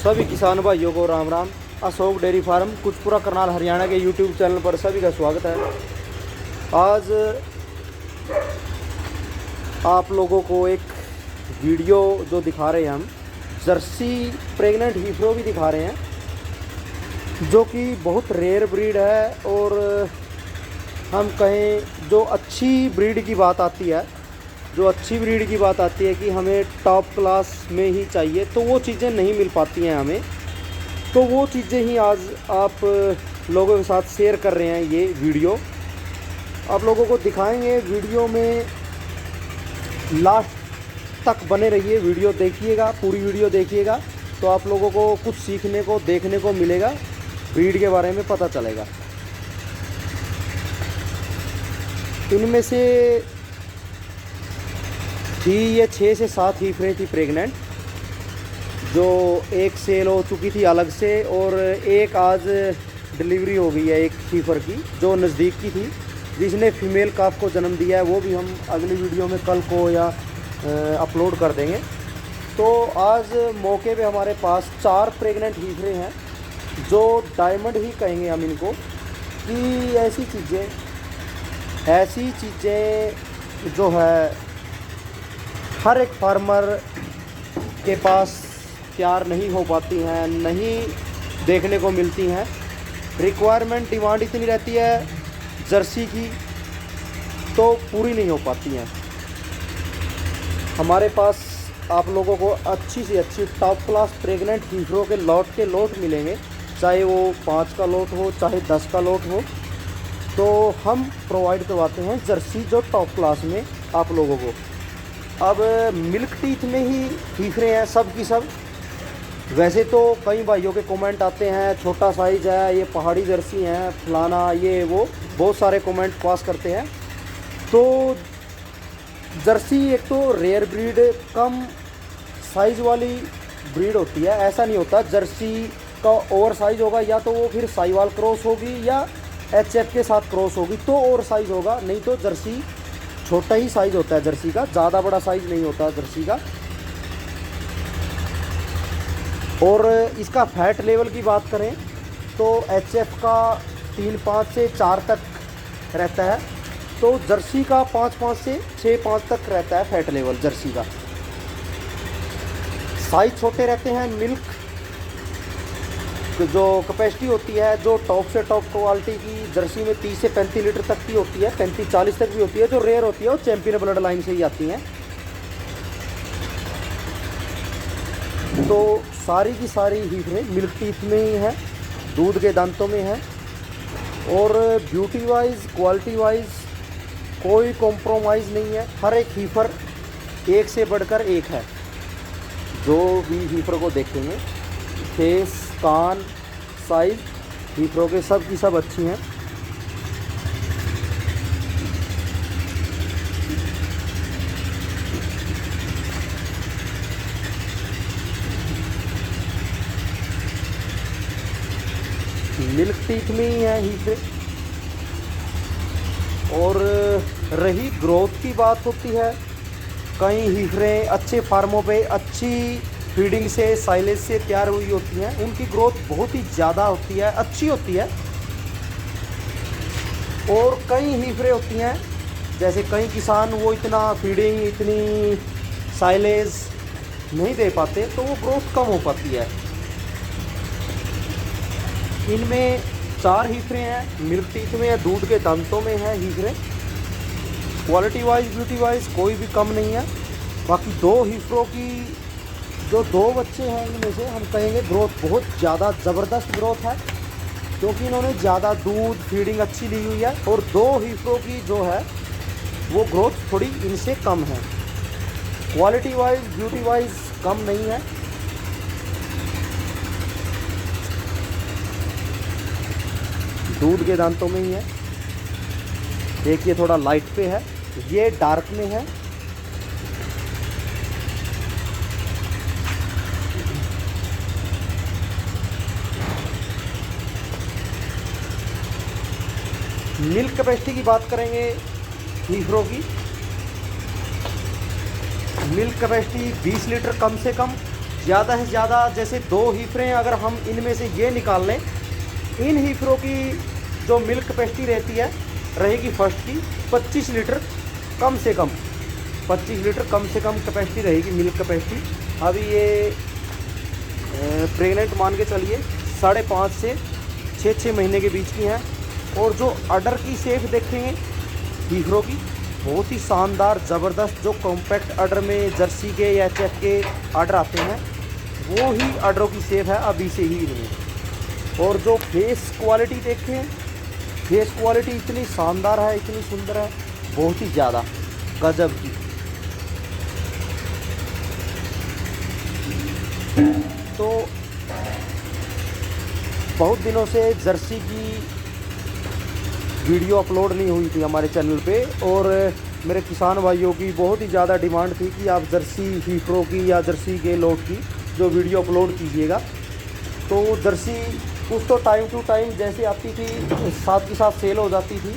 सभी किसान भाइयों को राम राम। अशोक डेयरी फार्म कुचपुरा करनाल हरियाणा के यूट्यूब चैनल पर सभी का स्वागत है। आज आप लोगों को एक वीडियो जो दिखा रहे हैं हम जर्सी प्रेग्नेंट हीफ्रो भी दिखा रहे हैं, जो कि बहुत रेयर ब्रीड है। और हम कहें जो अच्छी ब्रीड की बात आती है, कि हमें टॉप क्लास में ही चाहिए, तो वो चीज़ें नहीं मिल पाती हैं हमें। तो वो चीज़ें ही आज आप लोगों के साथ शेयर कर रहे हैं। ये वीडियो आप लोगों को दिखाएंगे। वीडियो में लास्ट तक बने रहिए, वीडियो देखिएगा, पूरी वीडियो देखिएगा, तो आप लोगों को कुछ सीखने को देखने को मिलेगा, ब्रीड के बारे में पता चलेगा। इनमें से थी ये 6 से 7 हीफरें थी प्रेग्नेंट, जो एक सेल हो चुकी थी अलग से, और एक आज डिलीवरी हो गई है एक हीफर की जो नज़दीक की थी, जिसने फीमेल काफ को जन्म दिया है। वो भी हम अगली वीडियो में कल को या अपलोड कर देंगे। तो आज मौके पे हमारे पास 4 प्रेग्नेंट हीफरें हैं, जो डायमंड ही कहेंगे हम इनको, कि ऐसी चीज़ें जो है हर एक फार्मर के पास तैयार नहीं हो पाती हैं, नहीं देखने को मिलती हैं। रिक्वायरमेंट डिमांड इतनी रहती है जर्सी की, तो पूरी नहीं हो पाती हैं। हमारे पास आप लोगों को अच्छी से अच्छी टॉप क्लास प्रेग्नेंट हीफरों के लोट मिलेंगे, चाहे वो 5 का लोट हो, चाहे 10 का लोट हो। तो हम प्रोवाइड करवाते हैं जर्सी जो टॉप क्लास में आप लोगों को। अब मिल्क टीथ में ही हीफरें हैं सब की सब। वैसे तो कई भाइयों के कमेंट आते हैं छोटा साइज़ है, ये पहाड़ी जर्सी हैं, फलाना ये वो, बहुत सारे कमेंट पास करते हैं। तो जर्सी एक तो रेयर ब्रीड, कम साइज़ वाली ब्रीड होती है। ऐसा नहीं होता जर्सी का ओवर साइज़ होगा, या तो वो फिर साहिवाल क्रॉस होगी या एचएफ के साथ क्रॉस होगी तो ओवर साइज़ होगा, नहीं तो जर्सी छोटा ही साइज़ होता है जर्सी का, ज़्यादा बड़ा साइज़ नहीं होता जर्सी का। और इसका फैट लेवल की बात करें तो एचएफ का 3-5 से 4 तक रहता है, तो जर्सी का 5-5 से 6-5 तक रहता है फैट लेवल जर्सी का। साइज़ छोटे रहते हैं। मिल्क जो कैपेसिटी होती है, जो टॉप से टॉप क्वालिटी की जर्सी में 30 से 35 लीटर तक की होती है, 35-40 तक भी होती है। जो रेयर होती है वो चैंपियन ब्लड लाइन से ही आती हैं। तो सारी की सारी हीफरें मिल्क टीथ में ही हैं, दूध के दांतों में हैं, और ब्यूटी वाइज क्वालिटी वाइज कोई कॉम्प्रोमाइज़ नहीं है। हर एक हीफर एक से बढ़कर एक है। जो भी हीफर को देखेंगे, फेस, कान, साइज हीफरों के सब की सब अच्छी हैं। मिल्क टीथ में ही है हीफरे। और रही ग्रोथ की बात होती है, कई हीफरें अच्छे फार्मों पे अच्छी फीडिंग से, साइलेज से तैयार हुई होती हैं, उनकी ग्रोथ बहुत ही ज़्यादा होती है, अच्छी होती है। और कई हीफरें होती हैं, जैसे कई किसान वो इतना फीडिंग, इतनी साइलेज नहीं दे पाते, तो वो ग्रोथ कम हो पाती है। इनमें 4 हीफरें हैं, मिल्क टीथ में या दूध के दांतों में है हीफरें। क्वालिटी वाइज, ब्यूटी वाइज कोई भी कम नहीं है। बाकी 2 हीफरों की जो 2 बच्चे हैं, इनमें से हम कहेंगे ग्रोथ बहुत ज़्यादा ज़बरदस्त ग्रोथ है, क्योंकि इन्होंने ज़्यादा दूध, फीडिंग अच्छी ली हुई है। और 2 हीफरों की जो है वो ग्रोथ थोड़ी इनसे कम है। क्वालिटी वाइज, ब्यूटी वाइज कम नहीं है। दूध के दांतों में ही है। एक ये थोड़ा लाइट पे है, ये डार्क में है। मिल्क कैपेसिटी की बात करेंगे हीफरों की, मिल्क कैपेसिटी 20 लीटर कम से कम, ज़्यादा से ज़्यादा जैसे 2 हीफरें अगर हम इनमें से ये निकाल लें, इन हीफरों की जो मिल्क कैपेसिटी रहती है रहेगी फर्स्ट की 25 लीटर कम से कम, 25 लीटर कम से कम कैपेसिटी रहेगी मिल्क कैपेसिटी। अभी ये प्रेग्नेंट मान के चलिए 5.5 से 6 महीने के बीच की हैं। और जो अडर की शेप देखेंगे हीफरों की, बहुत ही शानदार ज़बरदस्त, जो कॉम्पैक्ट अडर में जर्सी के या एचएफ के अडर आते हैं वो ही अडरों की शेप है अभी से ही इनमें। और जो फेस क्वालिटी देखें, फेस क्वालिटी इतनी शानदार है, इतनी सुंदर है, बहुत ही ज़्यादा गजब की। तो बहुत दिनों से जर्सी की वीडियो अपलोड नहीं हुई थी हमारे चैनल पे, और मेरे किसान भाइयों की बहुत ही ज़्यादा डिमांड थी कि आप जर्सी हीफरों की या जर्सी के लोट की जो वीडियो अपलोड कीजिएगा। तो जर्सी कुछ तो टाइम टू टाइम जैसे आती थी साथ के साथ सेल हो जाती थी,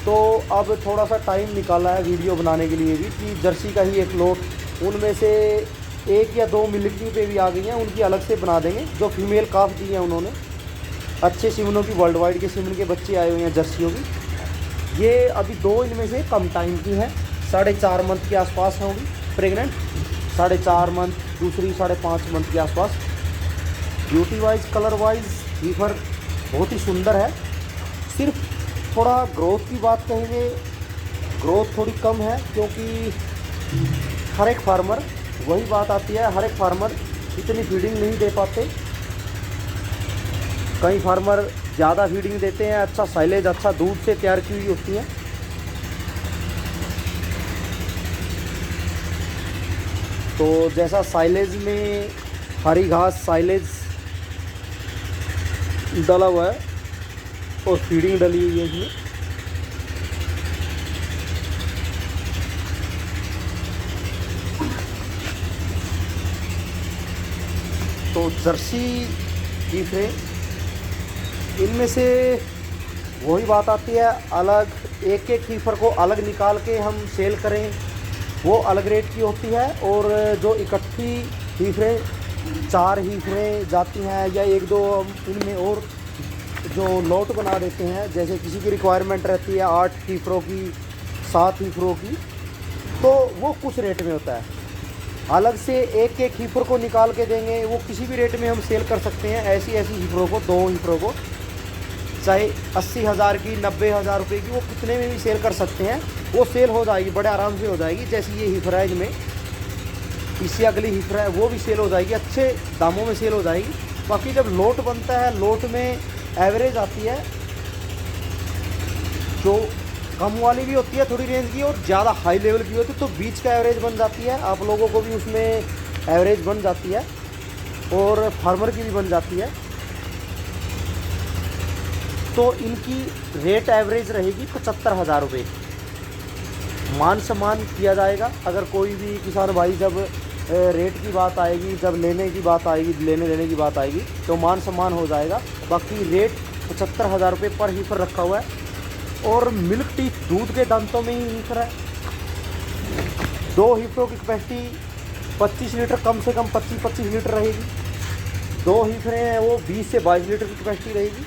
तो अब थोड़ा सा टाइम निकाला है वीडियो बनाने के लिए भी कि जर्सी का ही एक लोट, उनमें से 1 या 2 मिल्किंग पे भी आ गई हैं, उनकी अलग से बना देंगे। जो फीमेल काफ दी हैं उन्होंने, अच्छे सिमनों की, वर्ल्ड वाइड के सिमन के बच्चे आए हुए हैं जर्सियों की। ये अभी 2 इनमें से कम टाइम की हैं, 4.5 मंथ के आसपास होंगी प्रेग्नेंट, 4.5 मंथ, दूसरी 5.5 मंथ के आसपास। ब्यूटी वाइज, कलर वाइज हीफर बहुत ही सुंदर है। सिर्फ थोड़ा ग्रोथ की बात कहेंगे, ग्रोथ थोड़ी कम है, क्योंकि हर एक फार्मर, वही बात आती है, हर एक फार्मर इतनी फीडिंग नहीं दे पाते। कई फार्मर ज़्यादा फीडिंग देते हैं, अच्छा साइलेज, अच्छा दूध से तैयार की हुई होती है। तो जैसा साइलेज में हरी घास साइलेज डला हुआ है और फीडिंग डली हुई है इसमें, तो जर्सी हीफरें, इनमें से वही बात आती है, अलग एक एक हीफर को अलग निकाल के हम सेल करें वो अलग रेट की होती है। और जो इकट्ठी हीफरें 4 हीफरें जाती हैं या 1-2 इनमें और जो लोट बना देते हैं, जैसे किसी की रिक्वायरमेंट रहती है 8 हीफरों की, 7 हीफरों की, तो वो कुछ रेट में होता है। अलग से एक एक हीफर को निकाल के देंगे, वो किसी भी रेट में हम सेल कर सकते हैं। ऐसी हीफरों को, 2 हीफरों को, चाहे 80,000 की, 90,000 रुपये की, वो कितने में भी सेल कर सकते हैं, वो सेल हो जाएगी, बड़े आराम से हो जाएगी। जैसे ये हीफर है, इनमें इससे अगली हीफर है, वो भी सेल हो जाएगी, अच्छे दामों में सेल हो जाएगी। बाकी जब लोट बनता है, लोट में एवरेज आती है, जो कम वाली भी होती है थोड़ी रेंज की और ज़्यादा हाई लेवल की होती है, तो बीच का एवरेज बन जाती है। आप लोगों को भी उसमें एवरेज बन जाती है और फार्मर की भी बन जाती है। तो इनकी रेट एवरेज रहेगी 75,000 रुपये। मान सम्मान किया जाएगा। अगर कोई भी किसान भाई जब रेट की बात आएगी, जब लेने की बात आएगी, लेने देने की बात आएगी, तो मान सम्मान हो जाएगा। बाकी रेट 75,000 रुपये पर हीफर रखा हुआ है। और मिल्क टीथ दूध के दांतों में ही हीफर है। 2 हीफरों की कैपेसिटी 25 लीटर, कम से कम 25-25 लीटर रहेगी। 2 हीफरें हैं वो 20 से 22 लीटर की कैपेसिटी रहेगी।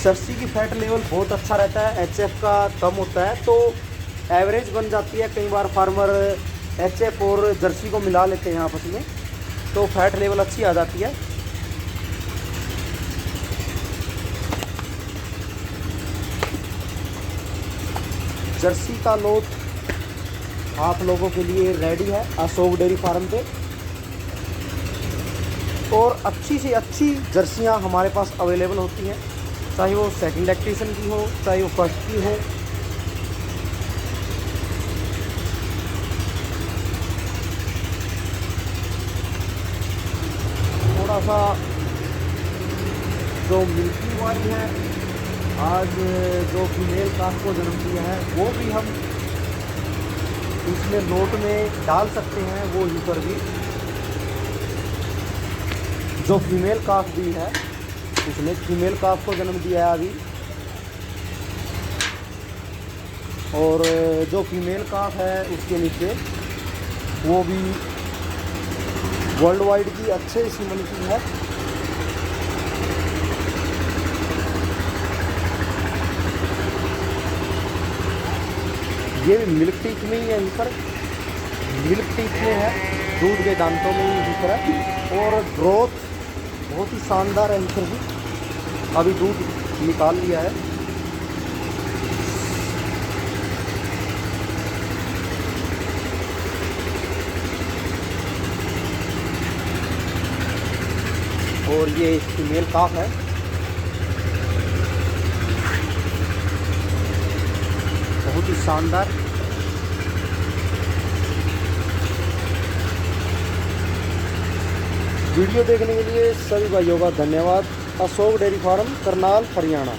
जर्सी की फैट लेवल बहुत अच्छा रहता है, एचएफ का कम होता है, तो एवरेज बन जाती है। कई बार फार्मर एचएफ और जर्सी को मिला लेते हैं आपस में, तो फैट लेवल अच्छी आ जाती है। जर्सी का लोट आप लोगों के लिए रेडी है अशोक डेयरी फार्म पे। और अच्छी से अच्छी जर्सियां हमारे पास अवेलेबल होती हैं, चाहे वो सेकंड लैक्टेशन की हो, चाहे वो फर्स्ट की हो। थोड़ा सा जो मिल्की वाली है, आज जो फीमेल काफ को जन्म दिया है, वो भी हम इसमें लोट में डाल सकते हैं। वो हीफर भी जो फीमेल काफ भी है, उसने फीमेल काफ को जन्म दिया है अभी, और जो फीमेल काफ है उसके नीचे वो भी वर्ल्ड वाइड की अच्छे सीमन की है। ये भी मिल्क टीथ में ही है, यहीं पर मिल्क टीथ में है, दूध के दांतों में ही दिख रहा है। और ग्रोथ बहुत ही शानदार है, इधर भी अभी दूध निकाल लिया है। और ये फीमेल काफ है। बहुत ही शानदार। वीडियो देखने के लिए सभी भाइयों का धन्यवाद। Ashok dairy farm, Karnal, Haryana.